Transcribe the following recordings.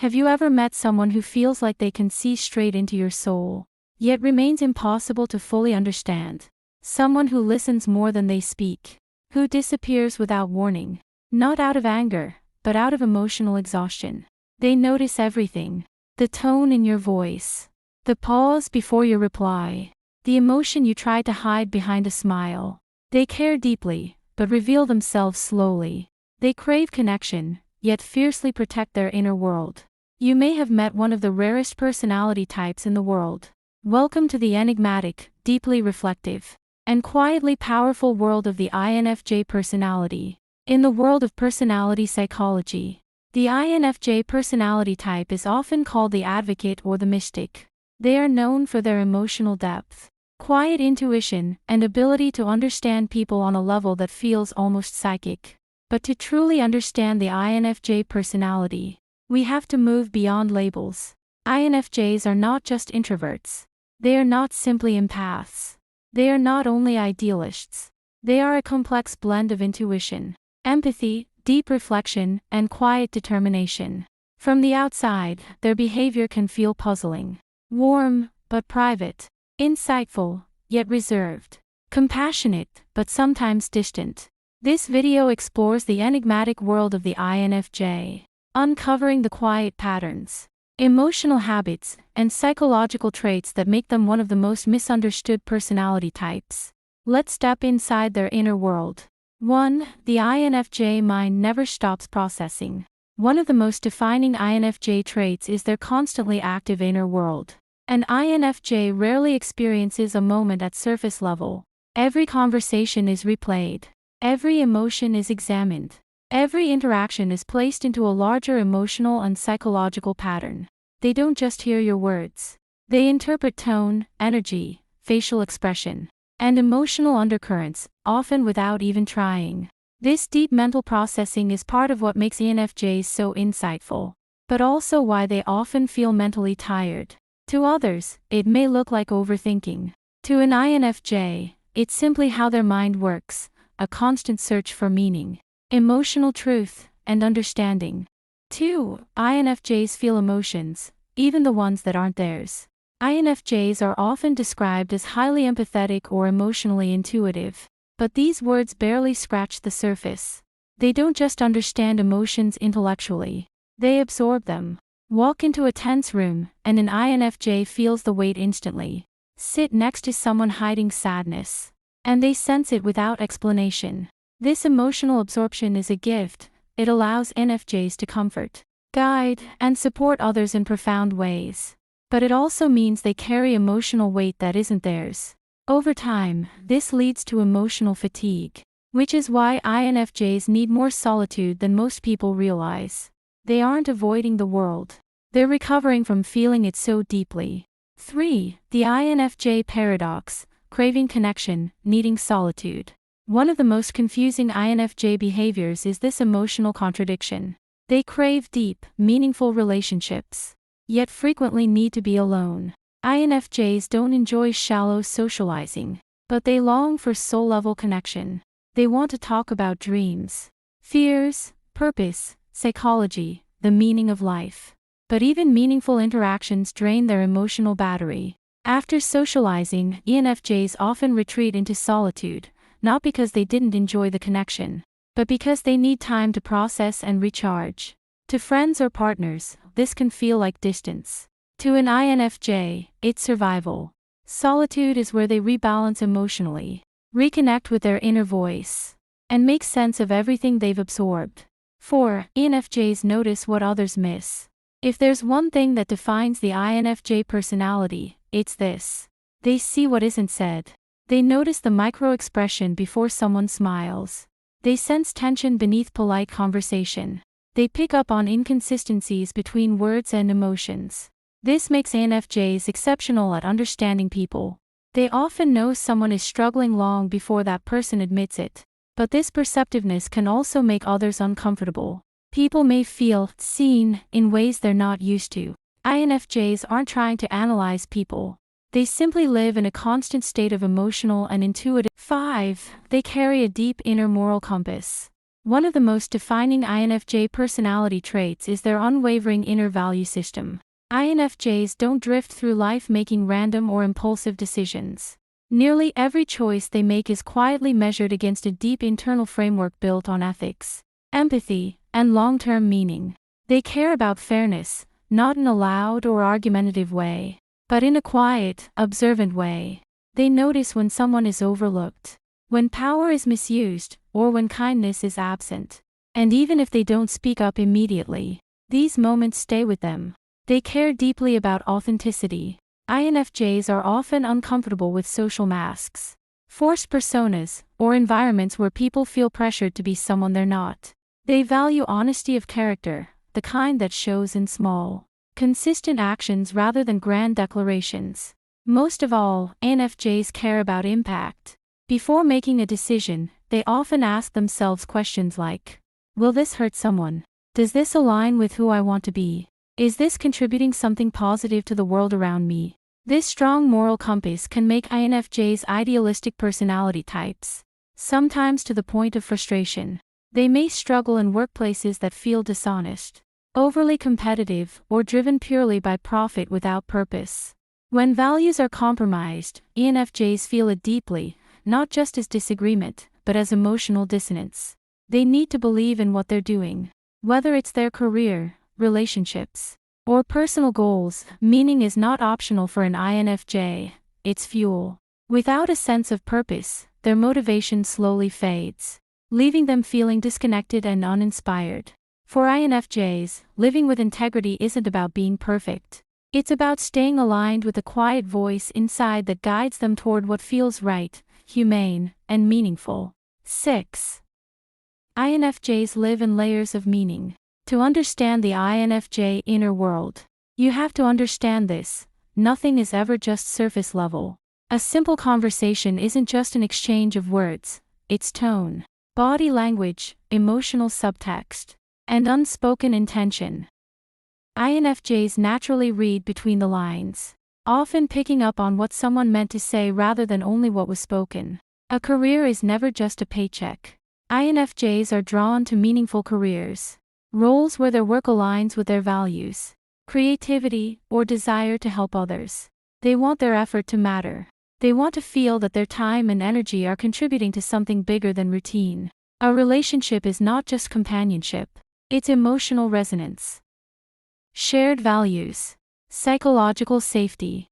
Have you ever met someone who feels like they can see straight into your soul, yet remains impossible to fully understand? Someone who listens more than they speak, who disappears without warning, not out of anger, but out of emotional exhaustion. They notice everything: the tone in your voice, the pause before your reply, the emotion you try to hide behind a smile. They care deeply, but reveal themselves slowly. They crave connection, yet fiercely protect their inner world. You may have met one of the rarest personality types in the world. Welcome to the enigmatic, deeply reflective, and quietly powerful world of the INFJ personality. In the world of personality psychology, the INFJ personality type is often called the advocate or the mystic. They are known for their emotional depth, quiet intuition, and ability to understand people on a level that feels almost psychic. But to truly understand the INFJ personality, we have to move beyond labels. INFJs are not just introverts. They are not simply empaths. They are not only idealists. They are a complex blend of intuition, empathy, deep reflection, and quiet determination. From the outside, their behavior can feel puzzling, warm, but private, insightful, yet reserved, compassionate, but sometimes distant. This video explores the enigmatic world of the INFJ, uncovering the quiet patterns, emotional habits, and psychological traits that make them one of the most misunderstood personality types. Let's step inside their inner world. 1. The INFJ mind never stops processing. One of the most defining INFJ traits is their constantly active inner world. An INFJ rarely experiences a moment at surface level. Every conversation is replayed. Every emotion is examined. Every interaction is placed into a larger emotional and psychological pattern. They don't just hear your words. They interpret tone, energy, facial expression, and emotional undercurrents, often without even trying. This deep mental processing is part of what makes INFJs so insightful, but also why they often feel mentally tired. To others, it may look like overthinking. To an INFJ, it's simply how their mind works, a constant search for meaning, emotional truth, and understanding. 2. INFJs feel emotions, even the ones that aren't theirs. INFJs are often described as highly empathetic or emotionally intuitive, but these words barely scratch the surface. They don't just understand emotions intellectually, they absorb them. Walk into a tense room, and an INFJ feels the weight instantly. Sit next to someone hiding sadness, and they sense it without explanation. This emotional absorption is a gift. It allows INFJs to comfort, guide, and support others in profound ways. But it also means they carry emotional weight that isn't theirs. Over time, this leads to emotional fatigue, which is why INFJs need more solitude than most people realize. They aren't avoiding the world. They're recovering from feeling it so deeply. 3. The INFJ paradox: craving connection, needing solitude. One of the most confusing INFJ behaviors is this emotional contradiction. They crave deep, meaningful relationships, yet frequently need to be alone. INFJs don't enjoy shallow socializing, but they long for soul-level connection. They want to talk about dreams, fears, purpose, psychology, the meaning of life. But even meaningful interactions drain their emotional battery. After socializing, INFJs often retreat into solitude, not because they didn't enjoy the connection, but because they need time to process and recharge. To friends or partners, this can feel like distance. To an INFJ, it's survival. Solitude is where they rebalance emotionally, reconnect with their inner voice, and make sense of everything they've absorbed. 4. INFJs notice what others miss. If there's one thing that defines the INFJ personality, it's this: they see what isn't said. They notice the micro-expression before someone smiles. They sense tension beneath polite conversation. They pick up on inconsistencies between words and emotions. This makes INFJs exceptional at understanding people. They often know someone is struggling long before that person admits it. But this perceptiveness can also make others uncomfortable. People may feel seen in ways they're not used to. INFJs aren't trying to analyze people. They simply live in a constant state of emotional and intuitive. 5. They carry a deep inner moral compass. One of the most defining INFJ personality traits is their unwavering inner value system. INFJs don't drift through life making random or impulsive decisions. Nearly every choice they make is quietly measured against a deep internal framework built on ethics, empathy, and long-term meaning. They care about fairness, not in a loud or argumentative way, but in a quiet, observant way. They notice when someone is overlooked, when power is misused, or when kindness is absent. And even if they don't speak up immediately, these moments stay with them. They care deeply about authenticity. INFJs are often uncomfortable with social masks, forced personas, or environments where people feel pressured to be someone they're not. They value honesty of character, the kind that shows in small, consistent actions rather than grand declarations. Most of all, INFJs care about impact. Before making a decision, they often ask themselves questions like, will this hurt someone? Does this align with who I want to be? Is this contributing something positive to the world around me? This strong moral compass can make INFJs idealistic personality types, sometimes to the point of frustration. They may struggle in workplaces that feel dishonest, overly competitive, or driven purely by profit without purpose. When values are compromised, INFJs feel it deeply, not just as disagreement, but as emotional dissonance. They need to believe in what they're doing. Whether it's their career, relationships, or personal goals, meaning is not optional for an INFJ, it's fuel. Without a sense of purpose, their motivation slowly fades, leaving them feeling disconnected and uninspired. For INFJs, living with integrity isn't about being perfect. It's about staying aligned with a quiet voice inside that guides them toward what feels right, humane, and meaningful. 6. INFJs live in layers of meaning. To understand the INFJ inner world, you have to understand this: nothing is ever just surface level. A simple conversation isn't just an exchange of words, it's tone, body language, emotional subtext, and unspoken intention. INFJs naturally read between the lines, often picking up on what someone meant to say rather than only what was spoken. A career is never just a paycheck. INFJs are drawn to meaningful careers, roles where their work aligns with their values, creativity, or desire to help others. They want their effort to matter. They want to feel that their time and energy are contributing to something bigger than routine. A relationship is not just companionship, it's emotional resonance. Shared values. Psychological safety.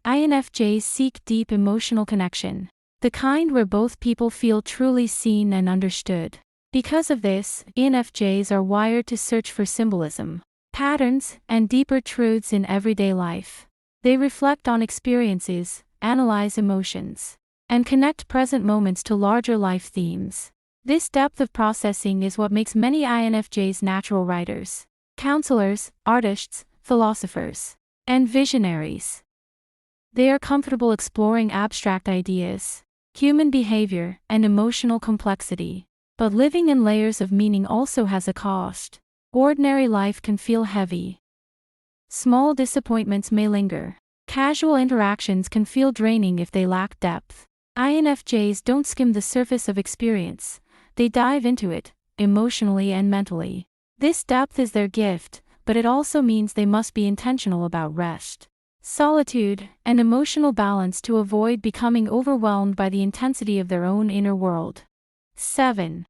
INFJs seek deep emotional connection, the kind where both people feel truly seen and understood. Because of this, INFJs are wired to search for symbolism, patterns, and deeper truths in everyday life. They reflect on experiences, analyze emotions, and connect present moments to larger life themes. This depth of processing is what makes many INFJs natural writers, counselors, artists, philosophers, and visionaries. They are comfortable exploring abstract ideas, human behavior, and emotional complexity. But living in layers of meaning also has a cost. Ordinary life can feel heavy. Small disappointments may linger. Casual interactions can feel draining if they lack depth. INFJs don't skim the surface of experience, they dive into it, emotionally and mentally. This depth is their gift, but it also means they must be intentional about rest, solitude, and emotional balance to avoid becoming overwhelmed by the intensity of their own inner world. 7.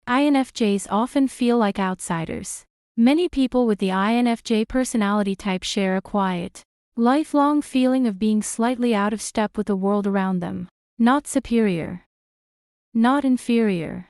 INFJs often feel like outsiders. Many people with the INFJ personality type share a quiet, lifelong feeling of being slightly out of step with the world around them. Not superior, not inferior,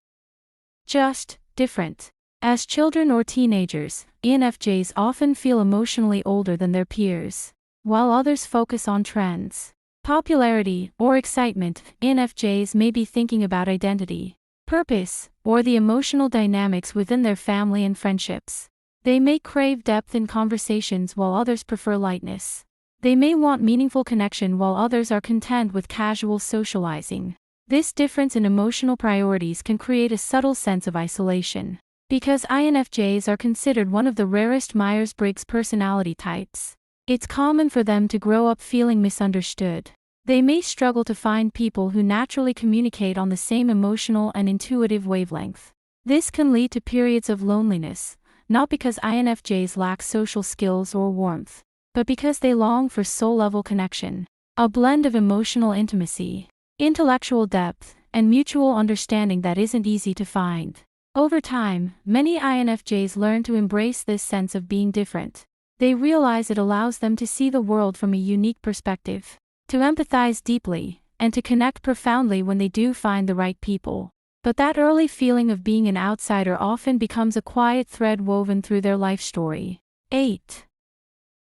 just different. As children or teenagers, INFJs often feel emotionally older than their peers. While others focus on trends, popularity, or excitement, INFJs may be thinking about identity, purpose, or the emotional dynamics within their family and friendships. They may crave depth in conversations while others prefer lightness. They may want meaningful connection while others are content with casual socializing. This difference in emotional priorities can create a subtle sense of isolation. Because INFJs are considered one of the rarest Myers-Briggs personality types, it's common for them to grow up feeling misunderstood. They may struggle to find people who naturally communicate on the same emotional and intuitive wavelength. This can lead to periods of loneliness, not because INFJs lack social skills or warmth, but because they long for soul-level connection, a blend of emotional intimacy, intellectual depth, and mutual understanding that isn't easy to find. Over time, many INFJs learn to embrace this sense of being different. They realize it allows them to see the world from a unique perspective, to empathize deeply, and to connect profoundly when they do find the right people. But that early feeling of being an outsider often becomes a quiet thread woven through their life story. 8.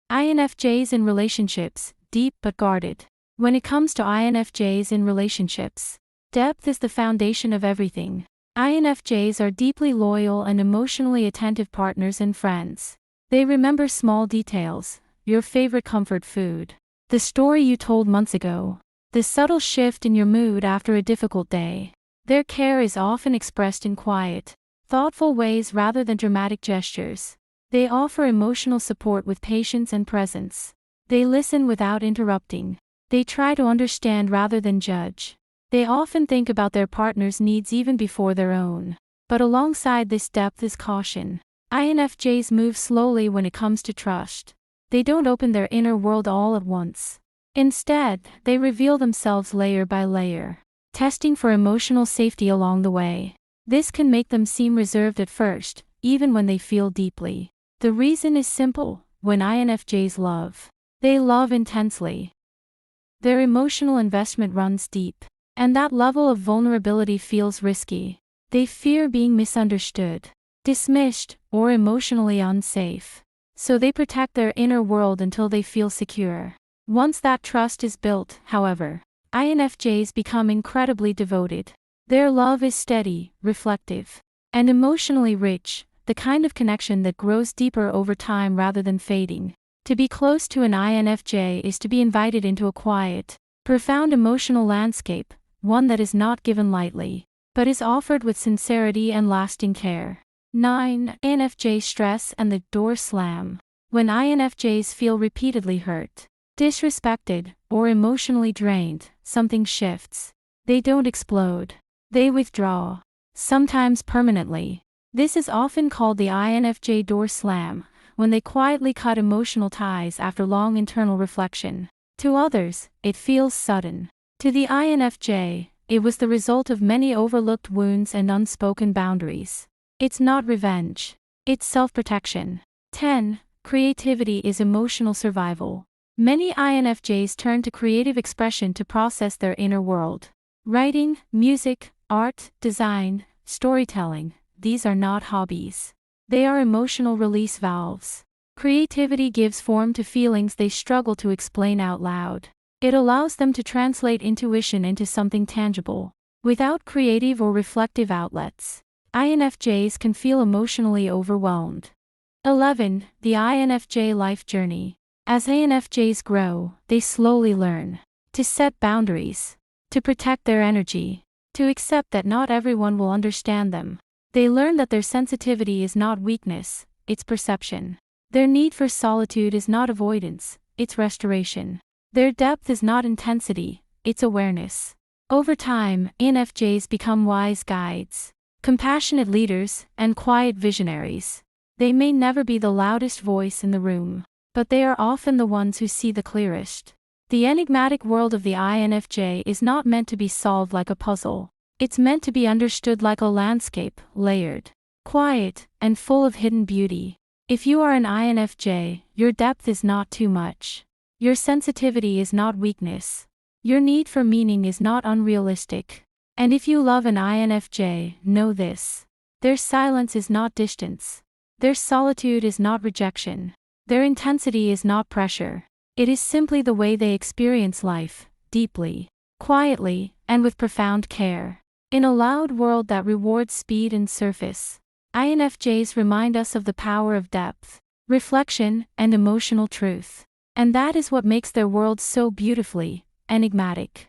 INFJs in relationships, deep but guarded. When it comes to INFJs in relationships, depth is the foundation of everything. INFJs are deeply loyal and emotionally attentive partners and friends. They remember small details, your favorite comfort food, the story you told months ago, the subtle shift in your mood after a difficult day. Their care is often expressed in quiet, thoughtful ways rather than dramatic gestures. They offer emotional support with patience and presence. They listen without interrupting. They try to understand rather than judge. They often think about their partner's needs even before their own. But alongside this depth is caution. INFJs move slowly when it comes to trust. They don't open their inner world all at once. Instead, they reveal themselves layer by layer, testing for emotional safety along the way. This can make them seem reserved at first, even when they feel deeply. The reason is simple: when INFJs love, they love intensely. Their emotional investment runs deep, and that level of vulnerability feels risky. They fear being misunderstood, dismissed, or emotionally unsafe. So they protect their inner world until they feel secure. Once that trust is built, however, INFJs become incredibly devoted. Their love is steady, reflective, and emotionally rich, the kind of connection that grows deeper over time rather than fading. To be close to an INFJ is to be invited into a quiet, profound emotional landscape, one that is not given lightly, but is offered with sincerity and lasting care. 9. INFJ stress and the door slam. When INFJs feel repeatedly hurt, disrespected, or emotionally drained, something shifts. They don't explode. They withdraw, sometimes permanently. This is often called the INFJ door slam, when they quietly cut emotional ties after long internal reflection. To others, it feels sudden. To the INFJ, it was the result of many overlooked wounds and unspoken boundaries. It's not revenge. It's self-protection. 10. Creativity is emotional survival. Many INFJs turn to creative expression to process their inner world. Writing, music, art, design, storytelling, these are not hobbies. They are emotional release valves. Creativity gives form to feelings they struggle to explain out loud. It allows them to translate intuition into something tangible. Without creative or reflective outlets, INFJs can feel emotionally overwhelmed. 11. The INFJ life journey. As INFJs grow, they slowly learn to set boundaries, to protect their energy, to accept that not everyone will understand them. They learn that their sensitivity is not weakness, it's perception. Their need for solitude is not avoidance, it's restoration. Their depth is not intensity, it's awareness. Over time, INFJs become wise guides, compassionate leaders, and quiet visionaries. They may never be the loudest voice in the room, but they are often the ones who see the clearest. The enigmatic world of the INFJ is not meant to be solved like a puzzle. It's meant to be understood like a landscape, layered, quiet, and full of hidden beauty. If you are an INFJ, your depth is not too much. Your sensitivity is not weakness. Your need for meaning is not unrealistic. And if you love an INFJ, know this: their silence is not distance. Their solitude is not rejection. Their intensity is not pressure. It is simply the way they experience life, deeply, quietly, and with profound care. In a loud world that rewards speed and surface, INFJs remind us of the power of depth, reflection, and emotional truth. And that is what makes their world so beautifully enigmatic.